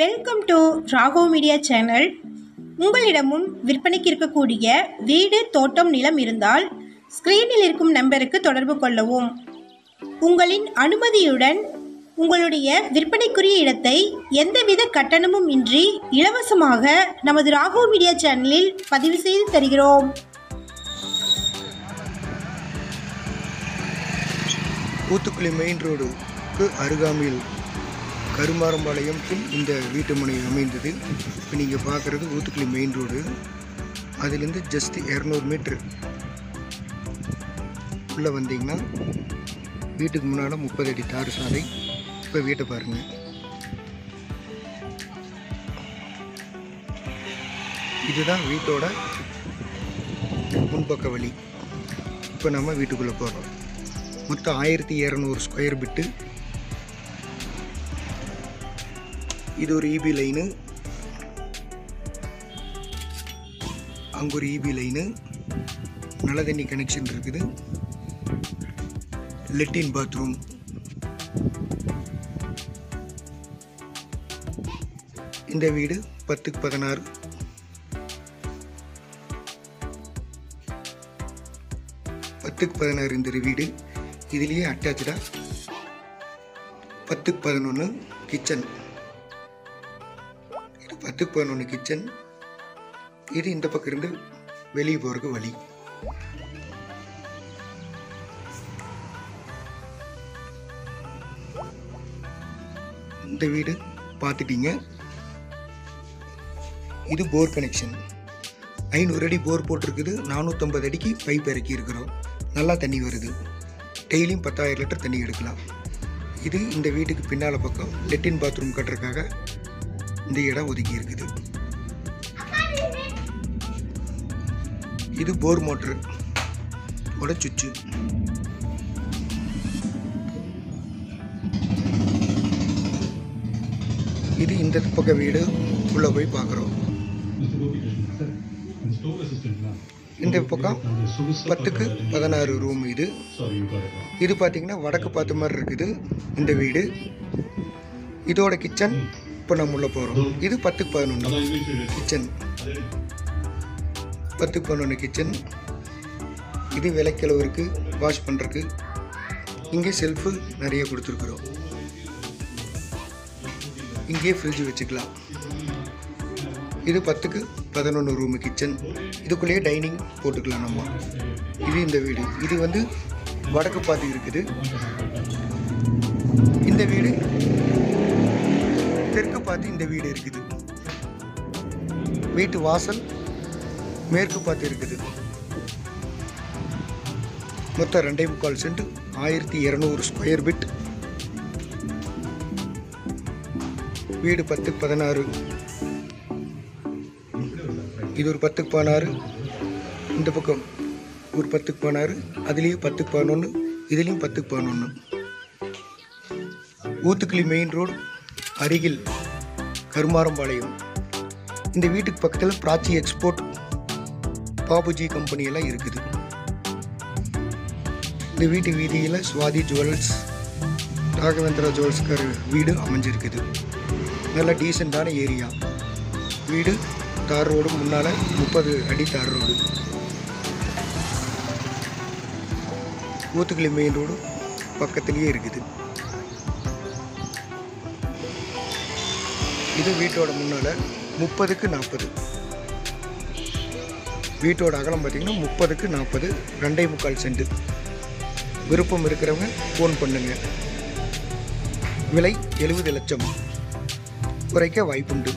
Welcome to Rago media channel. உங்களிடமும் விற்பனைக்கு இருக்கக்கூடிய வீடு, தோட்டம், நிலம் இருந்தால் ஸ்க்ரீனில் இருக்கும் நம்பருக்கு தொடர்பு கொள்ளவும். உங்களின் அனுமதியுடன் உங்களுடைய விற்பனைக்குரிய இடத்தை எந்தவித கட்டணமும் இன்றி இலவசமாக நமது ராகோ மீடியா சேனலில் பதிவு செய்து தருகிறோம். ஊத்துக்குளி மெயின் ரோடுக்கு அருகாமையில் கருமாரம்பாளையத்தில் இந்த வீட்டு மனை அமைந்தது. இப்போ நீங்கள் பார்க்குறது ஊத்துக்குளி மெயின் ரோடு. அதுலேருந்து ஜஸ்ட் 200 மீட்ரு உள்ளே வந்தீங்கன்னா வீட்டுக்கு முன்னால் 30 அடி தார் சாலை. இப்போ வீட்டை பாருங்கள். இதுதான் வீட்டோட முன்பக்க வழி. இப்போ நம்ம வீட்டுக்குள்ளே போகிறோம். மொத்தம் 1200 ஸ்கொயர் பிட்டு. இது ஒரு இபி லைனு, அங்கே ஒரு இபி லைனு, நல்ல தண்ணி கனெக்ஷன் இருக்குது, லெட்டின் பாத்ரூம். இந்த வீடு 10க்கு 16. இந்த வீடு இதுலேயே அட்டாச்சா 10க்கு 11 கிச்சன். இது 10க்கு 11 கிச்சன். இது இந்த பக்கம் இருந்து வெளியே போகிறதுக்கு வழி. இந்த வீடு பார்த்துட்டீங்க. இது போர் கனெக்ஷன். 500 அடி போர் போட்டிருக்குது. 450 அடிக்கு பைப் இறக்கி இருக்கிறோம். நல்லா தண்ணி வருது. டெய்லியும் 10,000 லிட்டர் தண்ணி எடுக்கலாம். இது இந்த வீட்டுக்கு பின்னால் பக்கம் லெட்டின் பாத்ரூம் கட்டுறதுக்காக இந்த இடம் ஒதுக்கி இருக்குது. இது போர் மோட்ரு ஓட சுவிட்சு. இது இந்த பக்கம் வீடு உள்ளே போய் பார்க்குறோம். இந்த பக்கம் 10க்கு 16 ரூம். இது பார்த்தீங்கன்னா வடக்கு பார்த்த மாதிரி இருக்குது இந்த வீடு. இதோட கிச்சன் இப்போ நம்ம உள்ளே போகிறோம். இது 10க்கு 11 கிச்சன். 10க்கு 11 கிச்சன். இது விளக்கெளவு இருக்குது, வாஷ் பண்ணுறதுக்கு. இங்கே செல்ஃபு நிறைய கொடுத்துருக்குறோம். இங்கேயே ஃப்ரிட்ஜ் வச்சுக்கலாம். இது 10க்கு 11 ரூமு கிச்சன். இதுக்குள்ளேயே டைனிங் போட்டுக்கலாம் நம்ம. இது இந்த வீடு. இது வந்து வடக்கு பார்த்து இருக்குது. இந்த வீடு தெற்கு பார்த்து இந்த வீடு இருக்குது. வீட்டு வாசல் மேற்கு பார்த்து இருக்குது. மொத்தம் 2.25 சென்ட், 1200 ஸ்கொயர் பிட். வீடு 10க்கு 16. இது ஒரு 10க்கு 16. இந்த பக்கம் ஒரு 10க்கு 16. அதுலேயும் 10க்கு 11. இதுலேயும் 10க்கு 11. ஊத்துக்குளி மெயின் ரோடு அருகில் கருமாரம்பாளையம். இந்த வீட்டுக்கு பக்கத்தில் பிராச்சி எக்ஸ்போர்ட், பாபுஜி கம்பெனியெல்லாம் இருக்குது. இந்த வீட்டு வீதியில் சுவாதி ஜுவல்ஸ், ராகவேந்திரா ஜுவல்ஸ்கார் வீடு அமைஞ்சிருக்குது. நல்ல டீசெண்டான ஏரியா. வீடு தார் ரோடு முன்னால் 30 அடி தார் ரோடு. ஊத்துக்குளி மெயின் ரோடு பக்கத்துலேயே இருக்குது. இது வீட்டோட முன்னால் 30க்கு 40. வீட்டோட அகலம் பார்த்திங்கன்னா 30க்கு 40, 2.25 சென்ட். விருப்பம் இருக்கிறவங்க ஃபோன் பண்ணுங்க. விலை 70 லட்சம். குறைக்க வாய்ப்புண்டு.